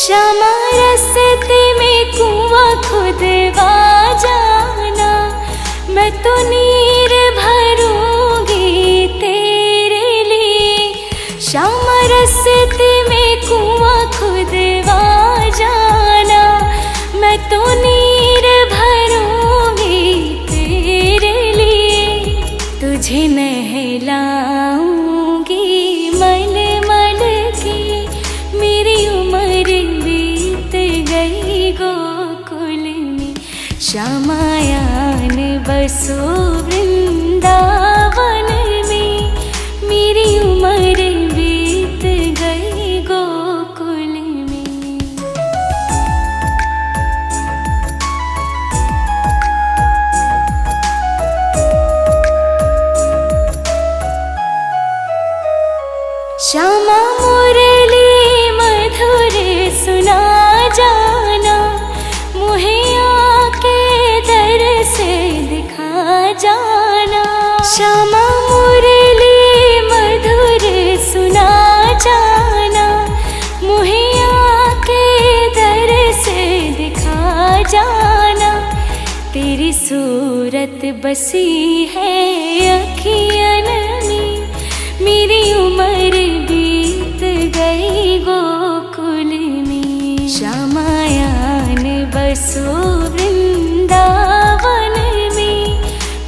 श्यामा रस्ते में कुआं खुदवा जाना, मैं तो नीर भरूंगी तेरे लिए। श्यामा रस्ते में कुआं खुदवा जाना, मैं तो नीर भरूंगी तेरे लिए। तुझे नहलाऊंगी मल मल के, मेरी उम्र बीत गई गोकुल में। श्यामायान बसो वृंदावन में, मेरी उम्र बीत गई गोकुल में। श्यामा मुरली मधुर सुना जाना, मुहे आके दर से दिखा जाना। श्यामा मुरली मधुर सुना जाना, मुहे आके दर से दिखा जाना। तेरी सूरत बसी है अखियन में, मेरी उम्र बीत गई गोकुल में। श्यामायान बसो वृंदावन में,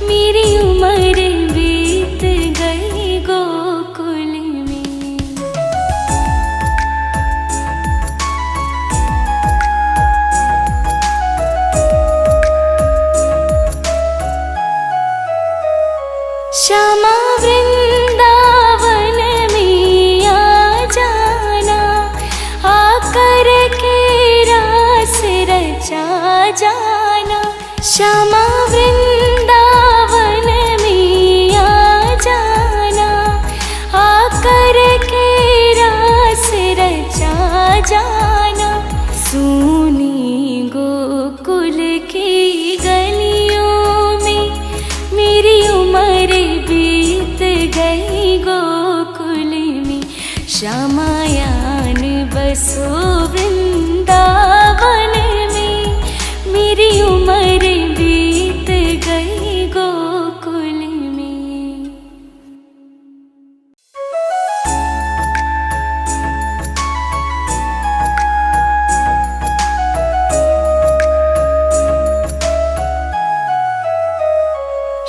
मेरी उम्र बीत गई गोकुल में। श्यामा वृंदावन में आ जाना, आकर के रास रचा जाना। श्यामा वृंदावन में आ जाना, आकर के रास रचा जाना। सूनी गोकुल की गलियों में, मेरी उम्र बीत गई गोकुल में। श्यामायान बसो वृंदावन में, मेरी उम्र बीत गई गोकुल में।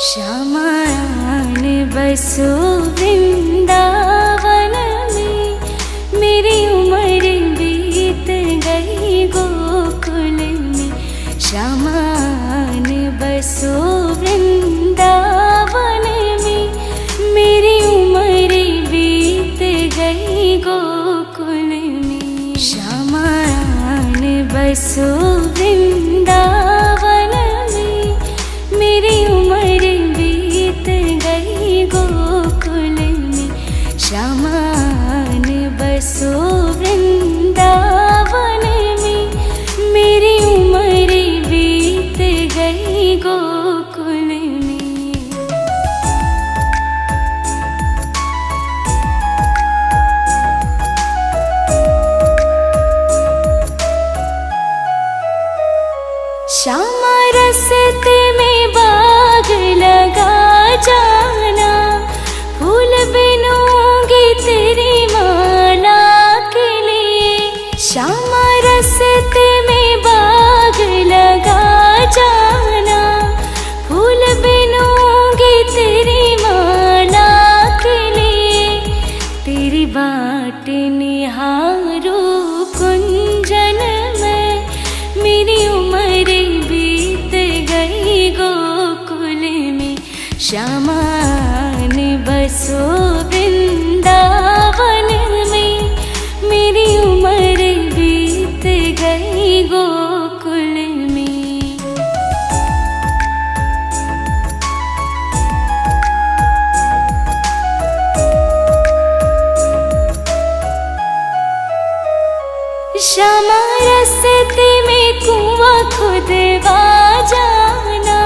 श्यामायान बसो वृंदावन में, मेरी उम्र बीत गई गोकुल में। श्यामायान बसो वृंदावन में, मेरी उम्र बीत गई गोकुल में। श्यामायान बसो वृंदावन में, मेरी उम्र बीत गई गोकुल में। श्यामायान बसो वृंदावन में, मेरी उम्र बीत गई गोकुल में। श्यामा रस्ते में बाग लगा जाना, फूल बिनूंगी तेरी माला के लिए। श्यामा रस्ते में बाग लगा जाना, फूल बिनूंगी तेरी माला के लिए। तेरी बाट निहारो कुंजन में, मेरी उम्र बीत गई गोकुल में। श्यामायान बसो वृंदावन में, मेरी उम्र बीत गई गोकुल में। श्यामा रस्ते में कुआं खुदवा जाना,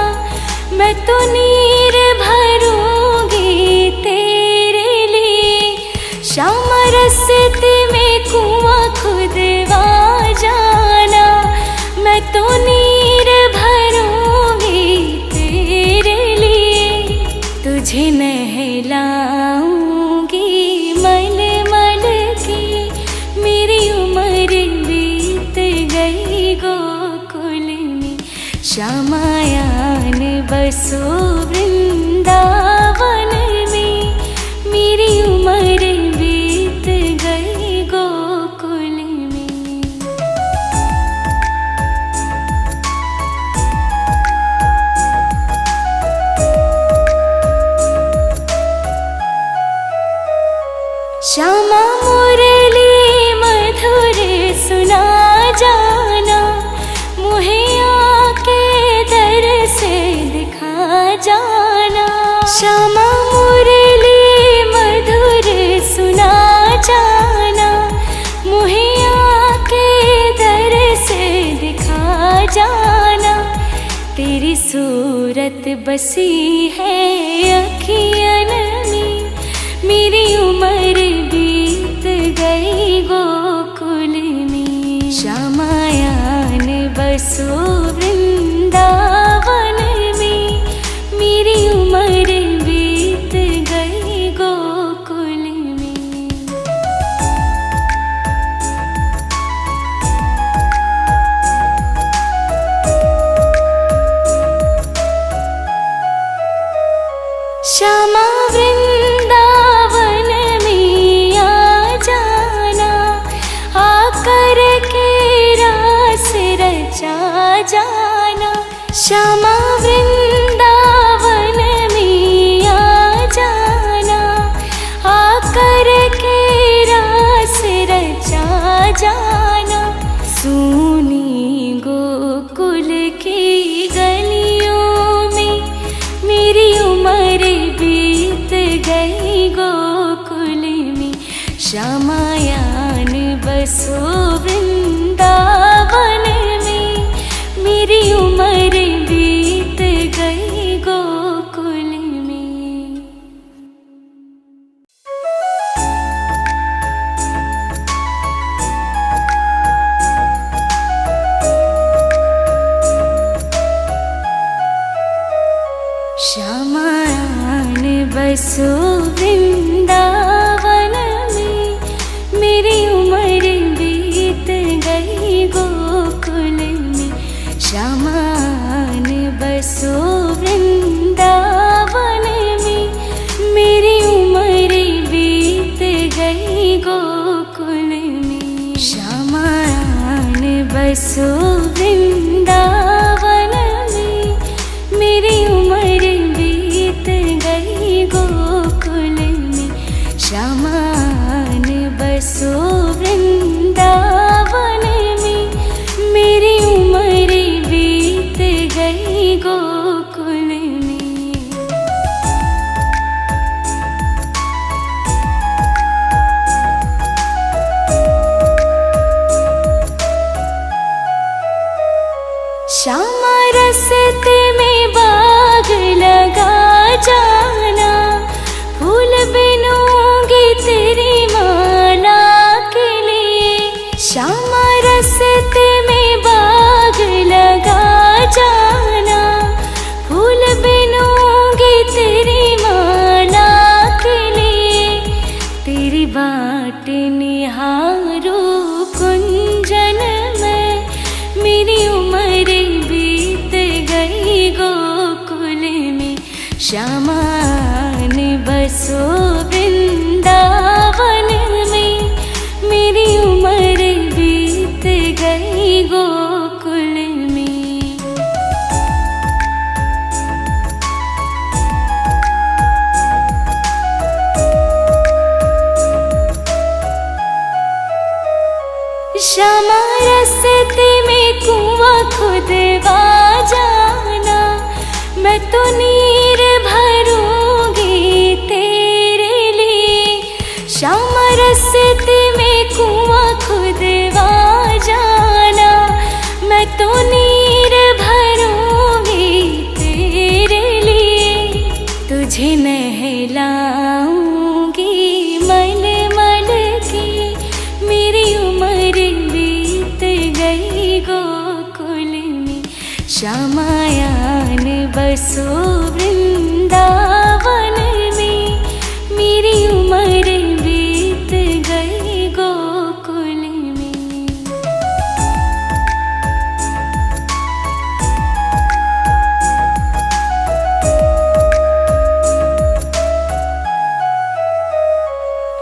मैं तो नीर भरूंगी तेरे लिए। श्यामा रस्ते में कुआं खुदवा श्यामायान बसो वृंदावन में, मेरी उम्र बीत गई गोकुल में। श्यामा मुरली मधुर सुना जाना, मुहे आके दर से दिखा जाना। श्यामा मुरली मधुर सुना जाना, मुहे आके दर से दिखा जाना। तेरी सूरत बसी है अखियन में, मेरी उम्र बीत गई गोकुल में। श्यामायान बसो वृंदावन में, मेरी उम्र बीत गई गोकुल में। श्यामा वृंदावन में आ जाना, आकर के रास रचा जाना। श्यामा वृंदावन में आ जाना, आकर के रास रचा जाना। सूनी गोकुल की गलियों में, मेरी उम्र बीत गई गोकुल में। श्यामायान बसो वृंदावन में, मेरी उम्र बीत गई गोकुल में। श्यामायान बसो वृंदावन में, मेरी उम्र बीत गई गोकुल में। श्यामायान बसो वृंदावन में, मेरी उम्र बीत गई गोकुल में। श्यामायान बसो वृंदावन में, मेरी उम्र बीत गई गोकुल में। श्यामायान बसो वृंदावन में, मेरी उम्र बीत गई गोकुल में। श्यामा रस्ते में बाग लगा जाना, फूल बिनूंगी तेरी माला के लिए। श्यामा रस्ते में बाग लगा जाना, फूल बिनूंगी तेरी माला के लिए। तेरी बाट निहारू कुंजन में, मेरी उम्र बीत गई गोकुल में। श्यामायान बसो वृंदावन में, मेरी उम्र बीत गई गोकुल में। श्यामा रस्ते में कुआं खुदवा जाना, मैं तो नीर भरूंगी तेरे लिए। श्यामा रस्ते में कुआं खुदवा जाना, मैं तो नीर भरूंगी तेरे लिए। तुझे नहलाऊंगी मल मल के, मेरी उम्र बीत गई गोकुल में। श्यामायान बसो वृंदावन में, मेरी उम्र बीत गई गोकुल में।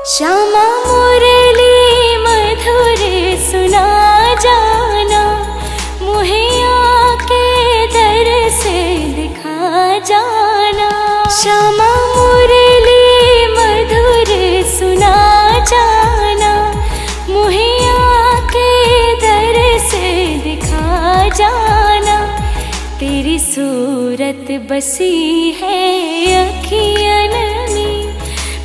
श्यामा मुरली मधुर सुना जाना, मुहे आके दर से दिखा जाना। श्यामा मुरली मधुर सुना जाना, मुहे आके दर से दिखा जाना। तेरी सूरत बसी है अखियन में,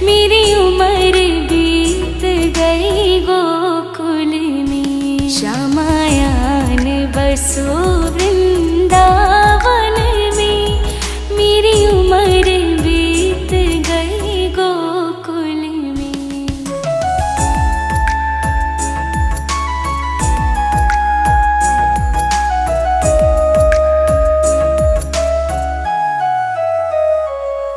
मेरी उम्र बीत गई गोकुल में। श्यामायान बसो वृंदावन में, मेरी उम्र बीत गई गोकुल में।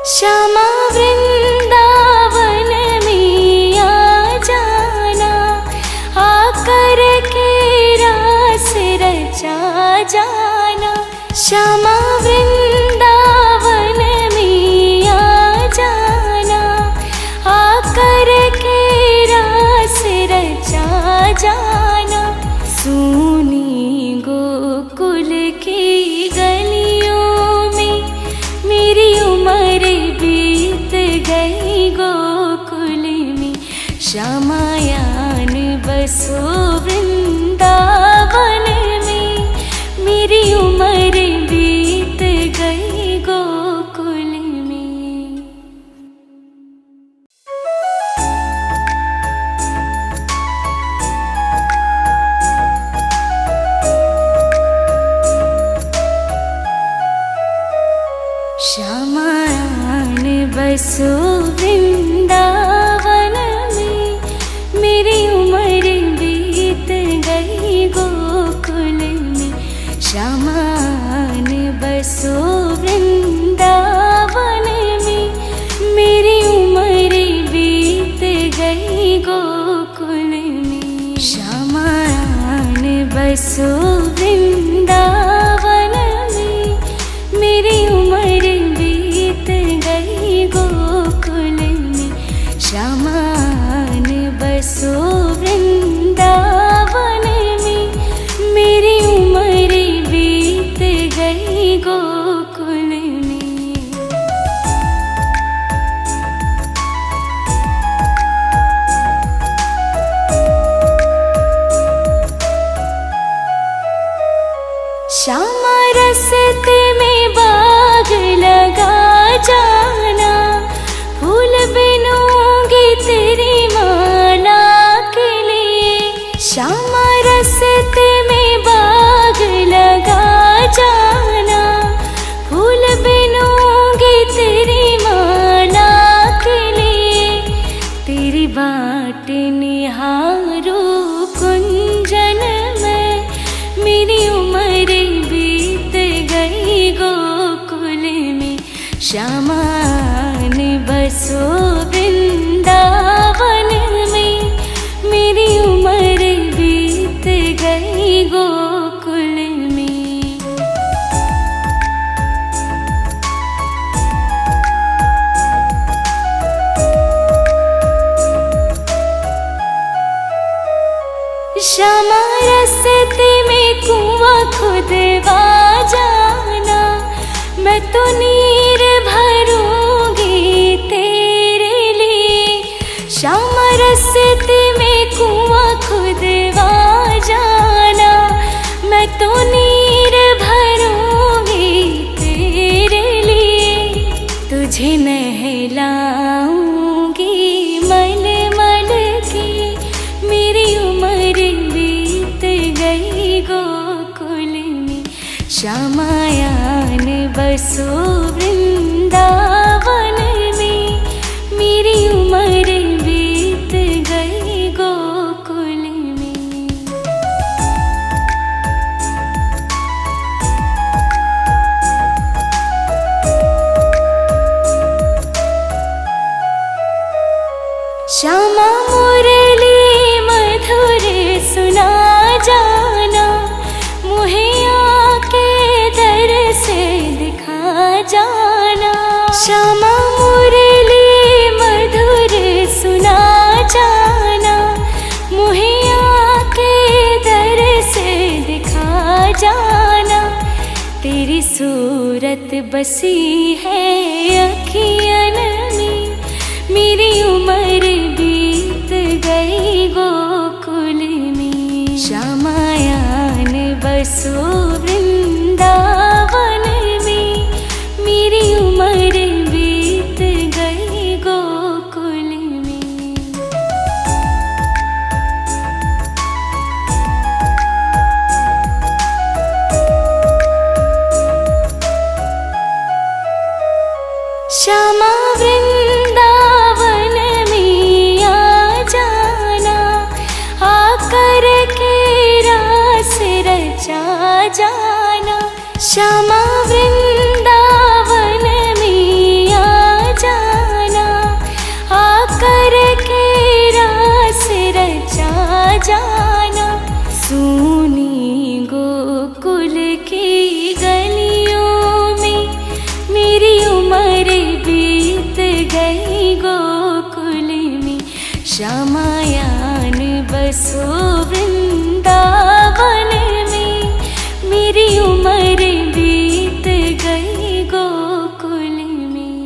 श्यामा वृंदावन में आ जाना, आकर के रास रचा जाना। श्यामा वृंदावन में आ जाना, आकर के रास रचा जाना। सुनी गोकुल की गलियों में, मेरी उम्र बीत गई गोकुल में। श्यामायान बसो वृंदावन में, मेरी उम्र बीत गई गोकुल में। श्यामायान बसो वृंदावन में, मेरी उम्र बीत गई गोकुल में। श्यामायान बसो वृंदावन में, मेरी उम्र बीत गई गोकुल में। श्यामायान बसो वृंदावन में, मेरी उम्र बीत गई गोकुल में। श्यामायान बसो वृंदावन में, मेरी उम्र बीत गई गोकुल में। श्यामा रस्ते में बाग लगा जाना, फूल बिनूंगी तेरी माला के लिए। श्यामा रस्ते में बाग लगा जाना, फूल बिनूंगी तेरी माला के लिए। तेरी बाट निहारो कुंजन में, मेरी उम्र बीत गई गोकुल में। श्यामायान बसो वृंदावन में, मेरी उम्र बीत गई गोकुल में। श्यामा रस्ते में कुआं खुदवा जाना, मैं तो नीर भरूंगी तेरे लिए। श्यामा रस्ते में कुआं खुदवा जाना, मैं तो नीर भरूंगी तेरे लिए। तुझे नहलाऊंगी मल मल के, मेरी उम्र बीत गई गोकुल में। श्यामायान बसो वृंदावन में, मेरी उम्र बीत गई गोकुल में। श्यामा मुरली मधुर सुना जाना, मुहे आके दर से दिखा जाना। श्यामा मुरली मधुर सुना बसी है अखियन में, मेरी उम्र बीत गई गोकुल में। श्यामायान बसो वृंदावन में, मेरी उम्र बीत गई गोकुल में। श्यामा वृंदावन में आ जाना, आकर के रास रचा जाना। श्यामा वृंदावन में आ जाना, आकर के रास रचा जाना। सुनी गोकुल की गलियों में, मेरी उम्र बीत गई गोकुल में। श्यामायान बसो वृंदावन में, मेरी उम्र बीत गई गोकुल में।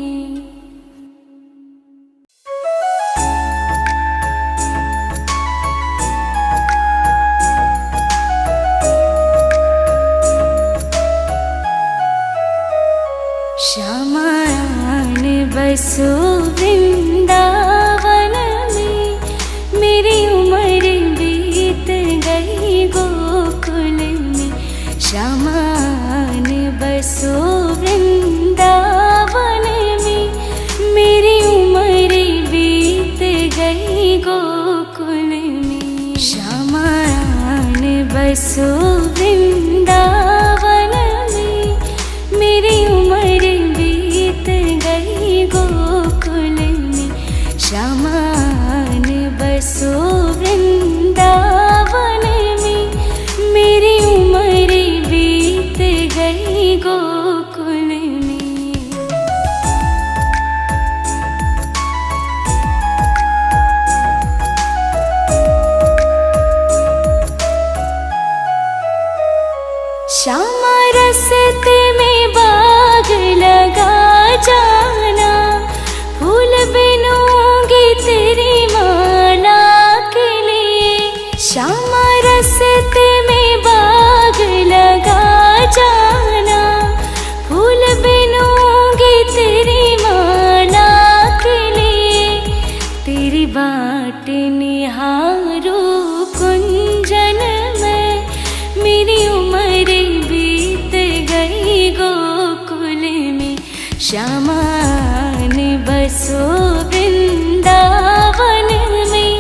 श्यामायान बसो वृंदावन में, मेरी उम्र बीत गई गोकुल में। श्यामायान बसो वृंदावन में, मेरी उम्र बीत गई गोकुल में। श्यामायान बसो वृंदावन में, मेरी उम्र बीत गई गोकुल में। श्यामायान बसो वृंदावन में, मेरी उम्र बीत गई गोकुल में। श्यामा रस्ते में बाग लगा जाना, फूल बिनूंगी तेरी माला के लिए। श्यामा रस्ते में बाग लगा जाना, फूल बिनूंगी तेरी माला के लिए। तेरी बाट निहारू कुंजन में, मेरी उम्र बीत गई गोकुल में। श्यामायान बसो वृंदावन में,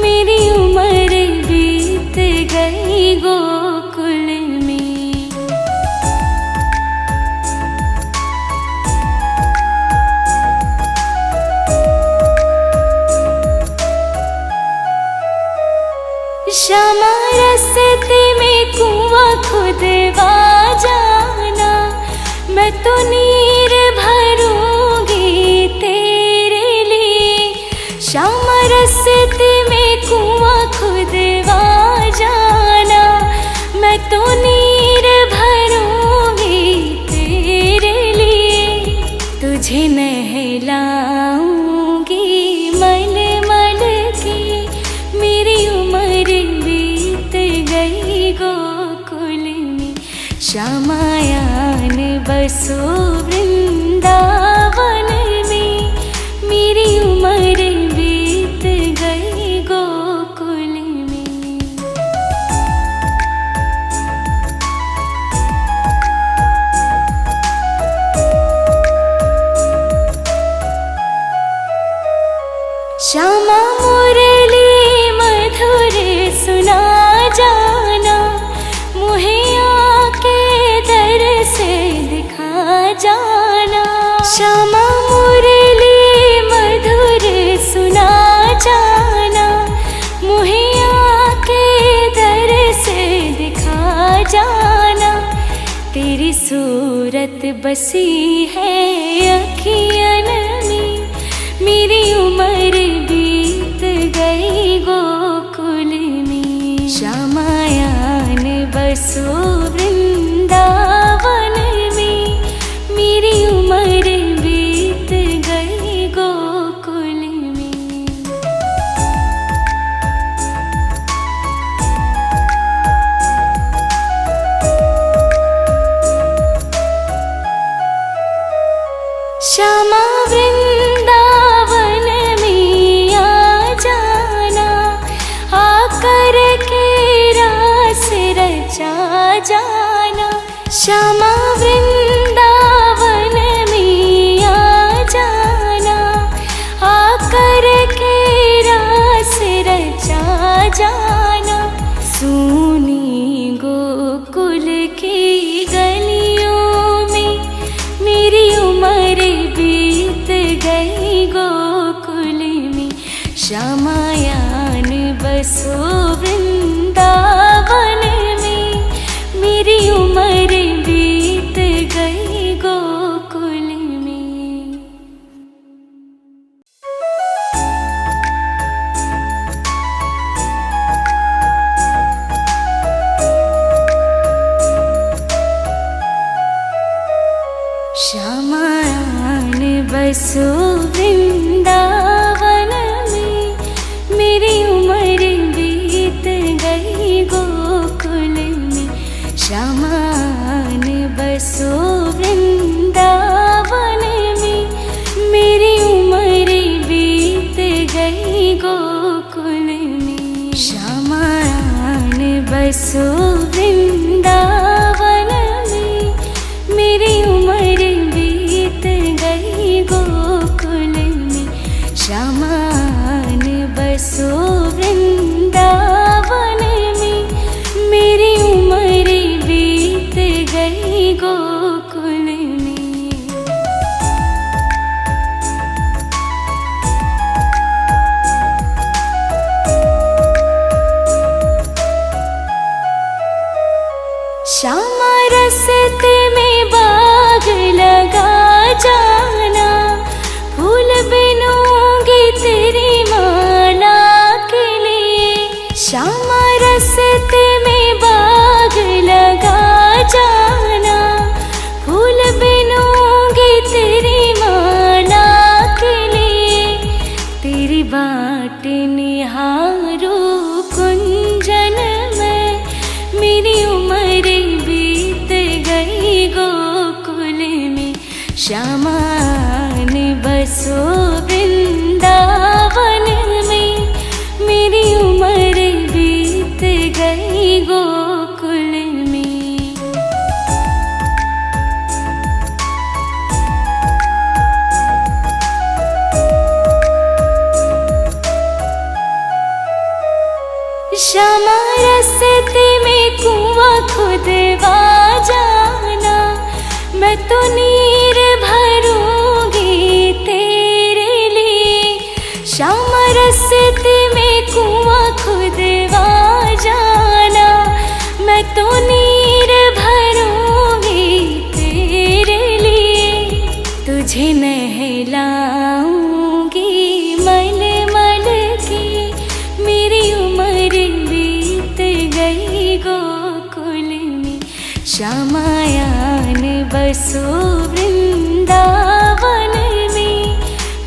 मेरी उम्र बीत गई गोकुल में। श्यामा रस्ते में कुआं खुदवा जाना, मैं तो नीर भरूंगी तेरे लिए। श्यामा रस्ते में कुआं खुदवा जाना, मैं तो नीर भरूंगी तेरे लिए। तुझे नहलाऊंगी मल मल के, मेरी उम्र बीत गई गोकुल में। श्यामायान बसो वृंदावन में, मेरी उम्र बीत गई गोकुल में। श्यामा मुरली मधुर सुना जाना, मुहे आके दर से दिखा जाना। श्यामा मुरली मधुर सुना जाना, मुहे आके दर से दिखा जाना। तेरी सूरत बसी है अखियन में, मेरी उम्र बीत गई गोकुल में। श्यामायान बसो वृंदावन में, जाना। श्यामा वृंदावन में आ जाना, आकर के रास रचा जाना। सूनी गोकुल की गलियों में मेरी उम्र बीत गई गोकुल में। श्यामायान बसो वृंदावन में, मेरी उम्र बीत गई गोकुल में। श्यामायान बसो वृंदावन में, मेरी उम्र बीत गई गोकुल में। श्यामायान बसो वृंदावन में, मेरी उम्र बीत गई गोकुल में। श्यामायान बसो वृंदावन में, मेरी उम्र बीत गई गोकुल में। श्यामायान बसो वृंदावन में, मेरी उम्र बीत गई गोकुल में। श्यामा रस्ते में बाग लगा जाना, फूल बिनूंगी तेरी माला के लिए। श्यामा रस्ते में बाग लगा जाना, फूल बिनूंगी तेरी माला के लिए। तेरी बाट निहारो कुंजन में, मेरी उम्र बीत गई गोकुल में। श्यामायान बसो वृंदावन में, मेरी उम्र बीत गई गोकुल में। श्यामा रस्ते में कुआं खुदवा जाना, मैं तो नीर भरूंगी तेरे लिए। श्यामा रस्ते में कुआं खुदवा जाना, मैं तो नीर भरूंगी तेरे लिए। तुझे नहलाऊंगी मल मल के, मेरी उम्र बीत गई गोकुल में। श्यामायान बसो वृंदावन में,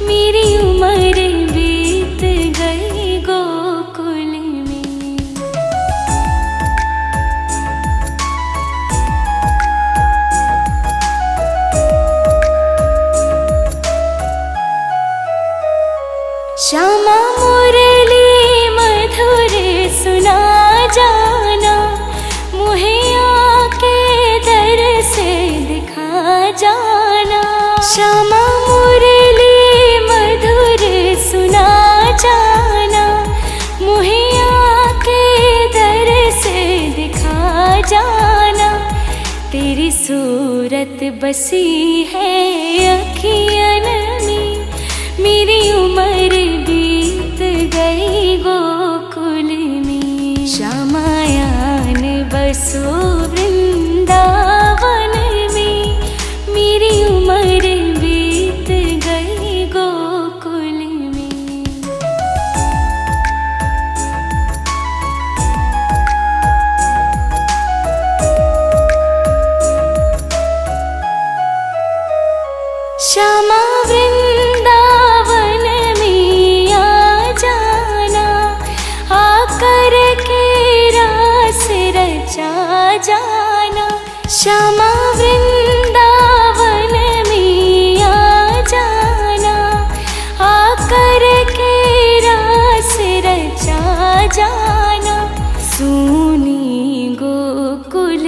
मेरी उम्र बीत गई गोकुल में। श्यामा मुरली मधुर सुना जाना, मुहे आके दर से दिखा जाना। श्यामा मुरली मधुर सुना जाना, मुहे आके दर से दिखा जाना। तेरी सूरत बसी है अखियन में, मेरी उम्र बीत गई गोकुल में। श्यामायान बसो वृंदावन में, मेरी उम्र बीत गई गोकुल में। श्यामा वृंदावन में आ जाना, आकर के रास रचा जाना। श्यामा वृंदावन में आ जाना, आकर के रास रचा जाना। सूनी गोकुल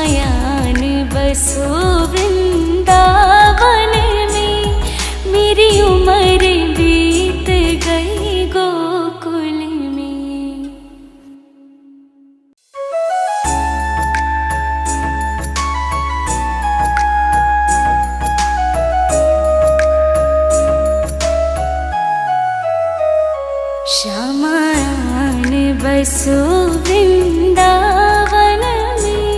श्यामायान बसो वृंदावन में, मेरी उम्र बीत गई गोकुल में। श्यामायान बसो वृंदावन में,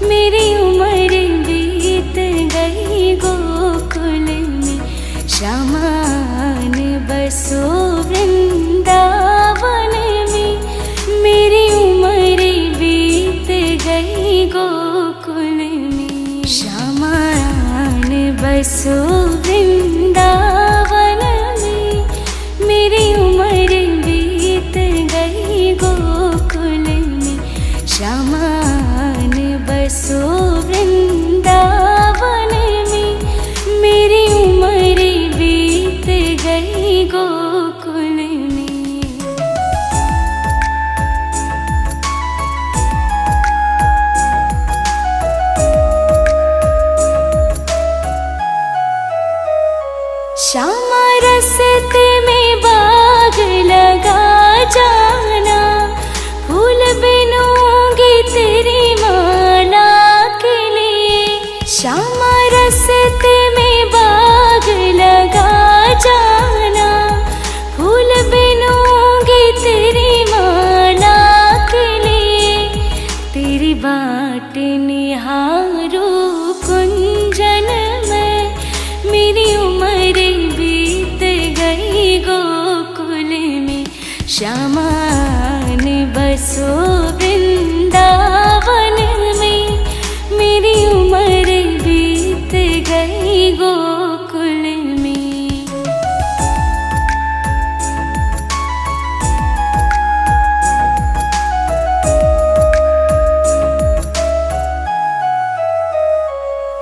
मेरी उम्र बीत गई गोकुल में। श्यामायान बसो वृंदावन में, मेरी उम्र बीत गई गोकुल में। श्यामायान बसो वृंदावन में, मेरी उम्र बीत गई गोकुल में। श्यामायान बसो वृंदावन में, मेरी उम्र बीत गई गोकुल में। श्यामा रस्ते में बाग लगा जाना, फूल बिनूंगी तेरी माला के लिए। श्यामा रस्ते में बाग लगा जाना, फूल बिनूंगी तेरी माला के लिए। तेरी बाट निहारू कुंजन में, मेरी उम्र बीत गई गोकुल में। श्यामायान बसो वृंदावन में, मेरी उम्र बीत गई गोकुल में।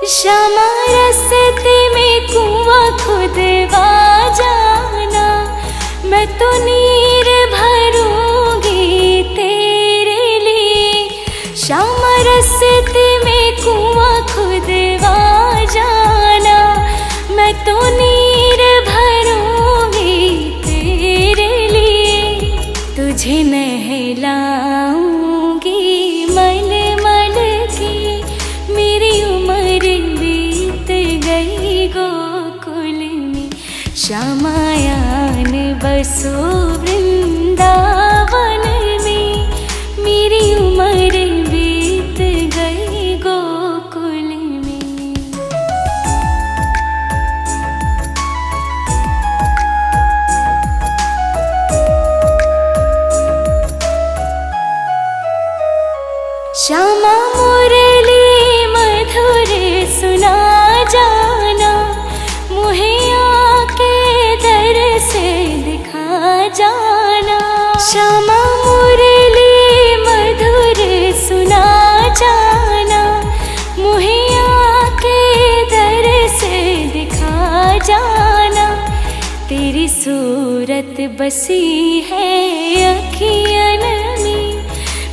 श्यामा रस्ते में कुआं खुदवा जाना, मैं तो नीर भरूंगी तेरे लिए। श्यामा रस्ते में कुआं खुदवा जाना, मैं तो नीर भरूंगी तेरे लिए। तुझे नहलाऊंगी मल मल के, मेरी उम्र बीत गई गोकुल में। श्यामायान बसो वृंदावन में, मेरी उम्र बीत गई गोकुल में। श्यामा मुरली मधुर सुना जाना, मुहे आके दर से दिखा जाना। श्यामा मुरली मधुर सुना जाना, मुहे आके दर से दिखा जाना। तेरी सूरत बसी है अखियन में,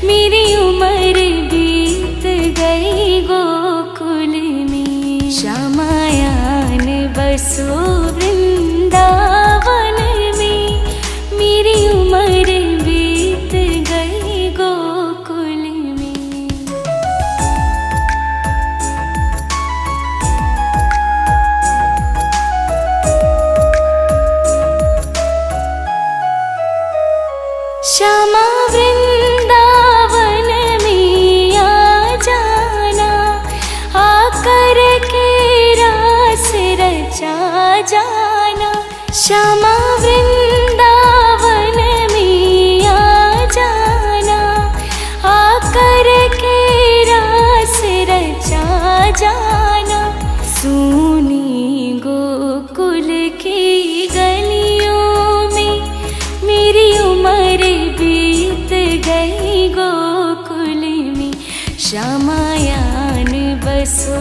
मेरी उम्र बीत गई गोकुल में। श्यामायान बसो वृंदावन में, मेरी उम्र बीत गई गोकुल में। श्यामा वृंदावन में आ जाना, आकर के रास रचा जाना। श्यामा वृंदावन में आ जाना, आकर के रास रचा जाना। सूनी गोकुल की गलियों में, मेरी उम्र बीत गई गोकुल में। श्यामायान बसो